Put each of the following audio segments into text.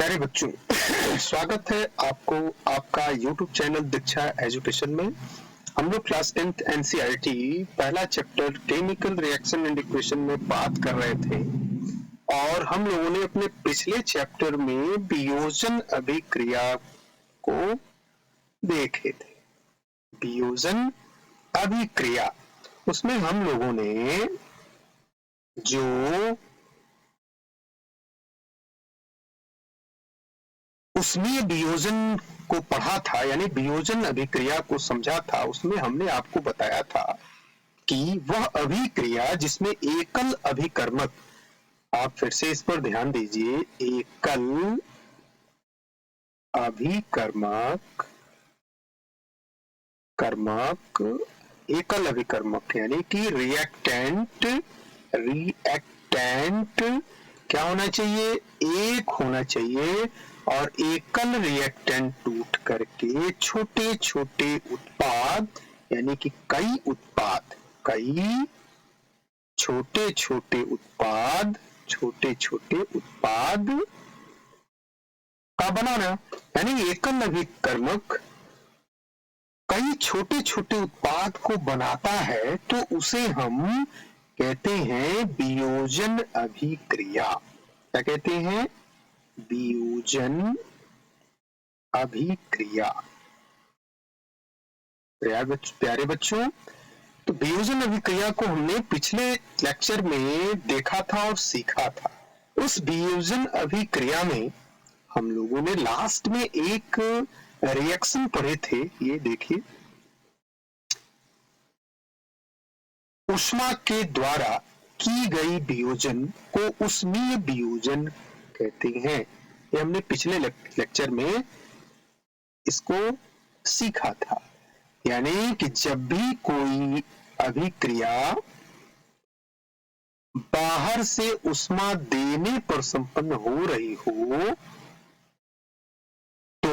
प्यारे बच्चों स्वागत है आपको आपका YouTube चैनल दीक्षा एजुकेशन में। हम लोग क्लास 10th NCERT पहला chapter chemical reaction and equation में बात कर रहे थे और हम लोगों ने अपने पिछले चैप्टर में वियोजन अभिक्रिया को देखे थे। वियोजन अभिक्रिया, उसमें हम लोगों ने जो उष्मीय वियोजन को पढ़ा था, यानी वियोजन अभिक्रिया को समझा था, उसमें हमने आपको बताया था कि वह अभिक्रिया जिसमें एकल अभिकर्मक, आप फिर से इस पर ध्यान दीजिए, एकल अभिकर्मक एकल अभिकर्मक यानी कि रिएक्टेंट क्या होना चाहिए, एक होना चाहिए और एकल रिएक्टेंट टूट करके छोटे छोटे उत्पाद यानी कि कई छोटे छोटे उत्पाद का बनाना, यानी एकल अभिकर्मक कई छोटे छोटे उत्पाद को बनाता है तो उसे हम कहते हैं वियोजन अभिक्रिया। क्या कहते हैं? वियोजन अभिक्रिया। प्यारे बच्चों, तो वियोजन अभिक्रिया को हमने पिछले लेक्चर में देखा था और सीखा था। उस वियोजन अभिक्रिया में हम लोगों ने लास्ट में एक रिएक्शन पढ़े थे, ये देखिए, ऊष्मा के द्वारा की गई वियोजन को ऊष्मीय वियोजन कहते हैं। ये हमने पिछले लेक्चर में इसको सीखा था। यानी कि जब भी कोई अभिक्रिया बाहर से ऊष्मा देने पर संपन्न हो रही हो तो,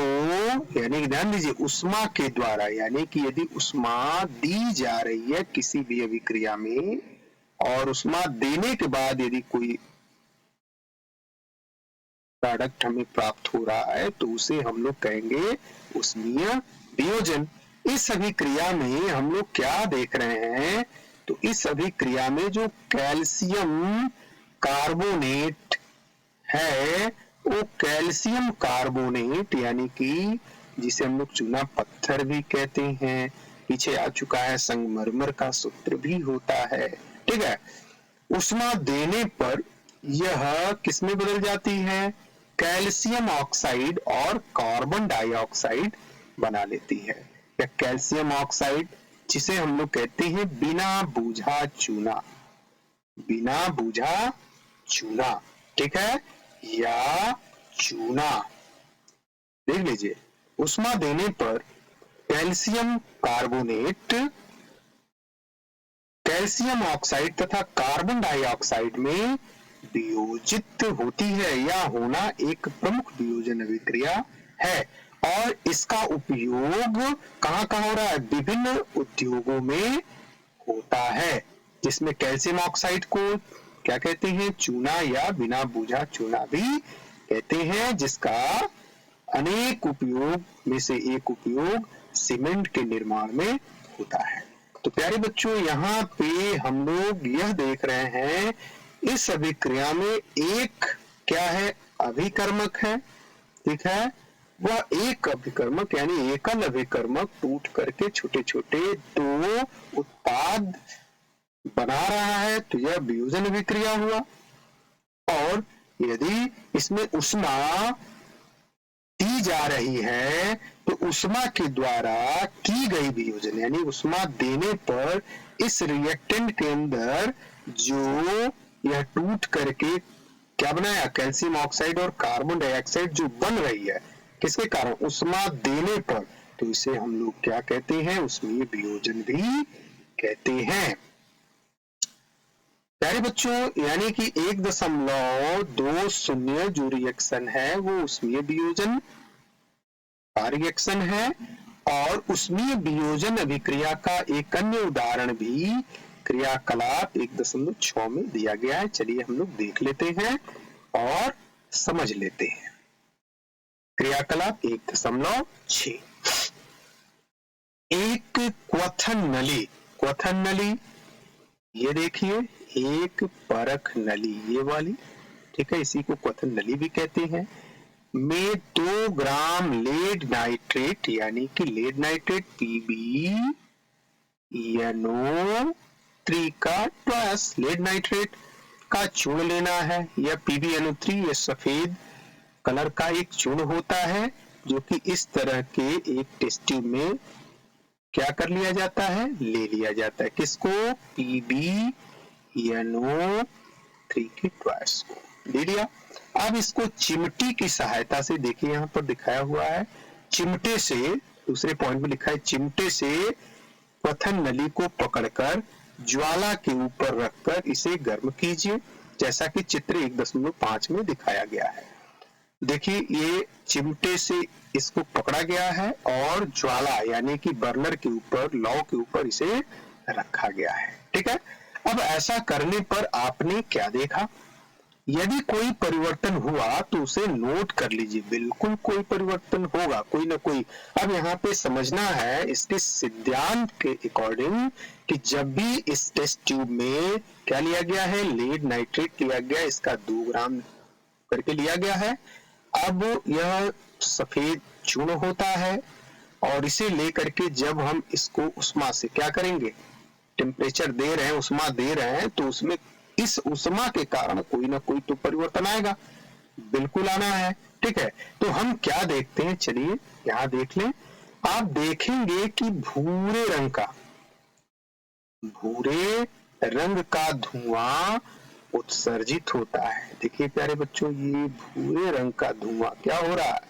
यानी कि ध्यान दीजिए, ऊष्मा के द्वारा, यानी कि यदि ऊष्मा दी जा रही है किसी भी अभिक्रिया में और ऊष्मा देने के बाद यदि कोई प्रोडक्ट हमें प्राप्त हो रहा है तो उसे हम लोग कहेंगे ऊष्मीय वियोजन। इस अभिक्रिया में हम लोग क्या देख रहे हैं, तो इस अभिक्रिया में जो कैल्शियम कार्बोनेट है वो कैल्शियम कार्बोनेट, यानी कि जिसे हम लोग चूना पत्थर भी कहते हैं, पीछे आ चुका है, संगमरमर का सूत्र भी होता है, ठीक है। ऊष्मा देने पर यह किसमें बदल जाती है? कैल्शियम ऑक्साइड और कार्बन डाइऑक्साइड बना लेती है। या कैल्शियम ऑक्साइड, जिसे हम लोग कहते हैं बिना बूझा चूना, ठीक है, या चूना। देख लीजिए, ऊष्मा देने पर कैल्शियम कार्बोनेट कैल्शियम ऑक्साइड तथा कार्बन डाइऑक्साइड में वियोजित होती है या होना एक प्रमुख वियोजन अभिक्रिया है। और इसका उपयोग कहां कहां हो रहा है? विभिन्न उद्योगों में होता है, जिसमें कैल्शियम ऑक्साइड को क्या कहते हैं? चूना या बिना बूझा चूना भी कहते हैं, जिसका अनेक उपयोग में से एक उपयोग सीमेंट के निर्माण में होता है। तो प्यारे बच्चों, यहाँ पे हम लोग यह देख रहे हैं, इस अभिक्रिया में एक क्या है? अभिकर्मक है, ठीक है। वह एक अभिकर्मक यानी एकल अभिकर्मक टूट करके छोटे छोटे दो उत्पाद बना रहा है, तो यह वियोजन अभिक्रिया हुआ। और यदि इसमें ऊष्मा दी जा रही है तो ऊष्मा के द्वारा की गई वियोजन, यानी ऊष्मा देने पर इस रिएक्टेंट के अंदर जो यह टूट करके क्या बनाया? कैल्शियम ऑक्साइड और कार्बन डाइऑक्साइड जो बन रही है, किसके कारण? ऊष्मा देने पर। तो इसे हम लोग क्या कहते हैं? ऊष्मीय वियोजन भी कहते हैं। प्यारे बच्चों, यानी कि 1.20 जो रिएक्शन है वो ऊष्मीय वियोजन का रिएक्शन है। और ऊष्मीय वियोजन अभिक्रिया का एक अन्य उदाहरण भी क्रियाकलाप 1.6 में दिया गया है। चलिए हम लोग देख लेते हैं और समझ लेते हैं। क्रियाकलाप 1.6 एक क्वथन नली, क्वथन नली ये देखिए, एक परख नली ये वाली, ठीक है, इसी को क्वथन नली भी कहते हैं, में 2 ग्राम लेड नाइट्रेट यानी कि लेड नाइट्रेट PbNO3 का ट्वाइस लेड नाइट्रेट का चूर्ण लेना है। यह PbNO3 ये सफेद कलर का एक चूर्ण होता है जो कि इस तरह के एक टेस्ट ट्यूब में क्या कर लिया जाता है, ले लिया जाता है। किसको? PbNO3 के ट्वाइस को ले लिया। अब इसको चिमटी की सहायता से, देखिए यहाँ पर दिखाया हुआ है, चिमटे से, दूसरे पॉइंट में लिखा है चिमटे से क्वथन नली को पकड़कर ज्वाला के ऊपर रखकर इसे गर्म कीजिए, जैसा कि चित्र 1.5 में दिखाया गया है। देखिए ये चिमटे से इसको पकड़ा गया है और ज्वाला यानी कि बर्नर के ऊपर, लौ के ऊपर इसे रखा गया है, ठीक है। अब ऐसा करने पर आपने क्या देखा, यदि कोई परिवर्तन हुआ तो उसे नोट कर लीजिए, बिल्कुल कोई परिवर्तन होगा, कोई ना कोई। अब यहाँ पे समझना है इसके सिद्धांत के अकॉर्डिंग कि जब भी इस टेस्ट ट्यूब में क्या लिया गया है, लेड नाइट्रेट लिया गया, इसका 2 ग्राम करके लिया गया है। अब यह सफेद चूर्ण होता है और इसे लेकर के जब हम इसको उष्मा से क्या करेंगे, टेम्परेचर दे रहे हैं, उष्मा दे रहे हैं, तो उसमें इस उष्मा के कारण कोई ना कोई तो परिवर्तन आएगा, बिल्कुल आना है, ठीक है। तो हम क्या देखते हैं, चलिए यहाँ देख लें। आप देखेंगे कि भूरे रंग का धुआं उत्सर्जित होता है। देखिए प्यारे बच्चों, ये भूरे रंग का धुआं क्या हो रहा है,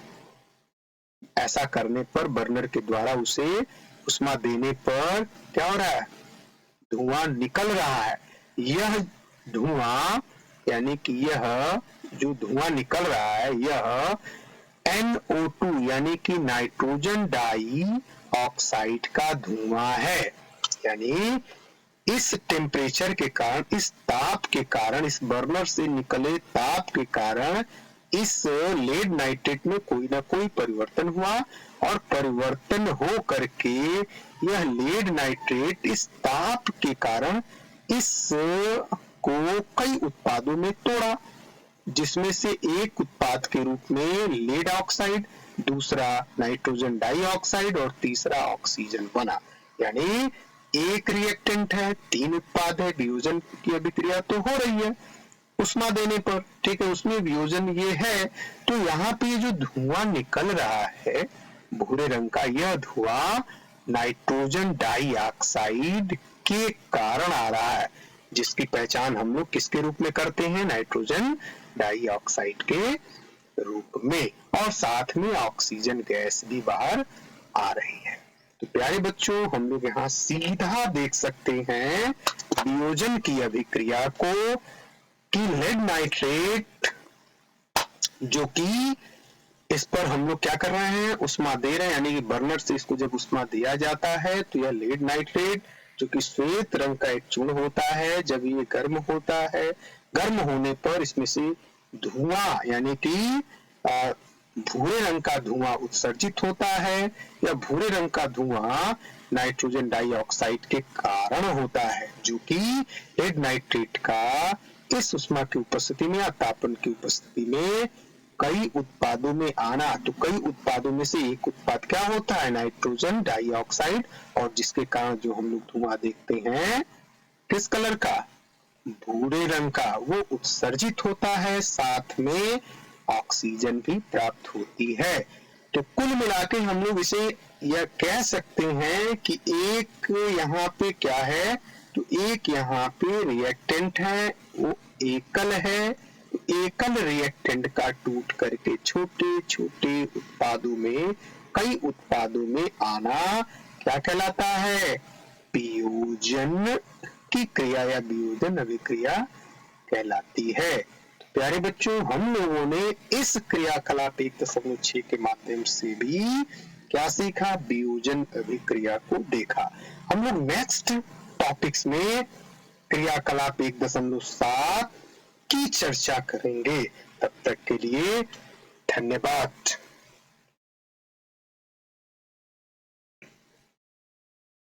ऐसा करने पर बर्नर के द्वारा उसे उष्मा देने पर क्या हो रहा है, धुआं निकल रहा है। यह धुआं यानी कि यह जो धुआं निकल रहा है यह NO2 यानी कि नाइट्रोजन डाई ऑक्साइड का धुआं है। यानी इस टेम्परेचर के कारण, इस ताप के कारण, इस बर्नर से निकले ताप के कारण इस लेड नाइट्रेट में कोई ना कोई परिवर्तन हुआ और परिवर्तन हो करके यह लेड नाइट्रेट इस ताप के कारण इस को कई उत्पादों में तोड़ा, जिसमें से एक उत्पाद के रूप में लेड ऑक्साइड, दूसरा नाइट्रोजन डाइऑक्साइड और तीसरा ऑक्सीजन बना। यानी एक रिएक्टेंट है, 3 उत्पाद है, वियोजन की अभिक्रिया तो हो रही है उष्मा देने पर, ठीक है, उसमें वियोजन ये है। तो यहाँ पे जो धुआं निकल रहा है भूरे रंग का, यह धुआं नाइट्रोजन डाइऑक्साइड के कारण आ रहा है, जिसकी पहचान हम लोग किसके रूप में करते हैं, नाइट्रोजन डाइऑक्साइड के रूप में, और साथ में ऑक्सीजन गैस भी बाहर आ रही है। तो प्यारे बच्चों, हम लोग यहाँ सीधा देख सकते हैं वियोजन की अभिक्रिया को कि लेड नाइट्रेट जो कि इस पर हम लोग क्या कर रहे हैं, उष्मा दे रहे हैं, यानी कि बर्नर से इसको जब उष्मा दिया जाता है तो यह लेड नाइट्रेट जो कि श्वेत रंग का एक चूर्ण होता है, जब ये गर्म होता है, गर्म होने पर इसमें से धुआं यानी कि भूरे रंग का धुआं उत्सर्जित होता है। यह भूरे रंग का धुआं नाइट्रोजन डाइऑक्साइड के कारण होता है, जो कि लेड नाइट्रेट का इस उष्मा की उपस्थिति में या तापमान की उपस्थिति में कई उत्पादों में आना। तो कई उत्पादों में से एक उत्पाद क्या होता है, नाइट्रोजन डाइऑक्साइड, और जिसके कारण जो हम लोग धुआं देखते हैं किस कलर का, भूरे रंग का, वो उत्सर्जित होता है, साथ में ऑक्सीजन भी प्राप्त होती है। तो कुल मिलाकर हम लोग इसे यह कह सकते हैं कि एक यहाँ पे क्या है, तो एक यहाँ पे रिएक्टेंट है, वो एकल है। एकल रिएक्टेंट का टूट करके छोटे छोटे उत्पादों में, कई उत्पादों में आना क्या कहलाता है, वियोजन की क्रिया या वियोजन अभिक्रिया कहलाती है। तो प्यारे बच्चों, हम लोगों ने इस क्रियाकलाप 1.6 के माध्यम से भी क्या सीखा, वियोजन अभिक्रिया को देखा। हम लोग नेक्स्ट टॉपिक्स में क्रियाकलाप 1.7 की चर्चा करेंगे। तब तक के लिए धन्यवाद।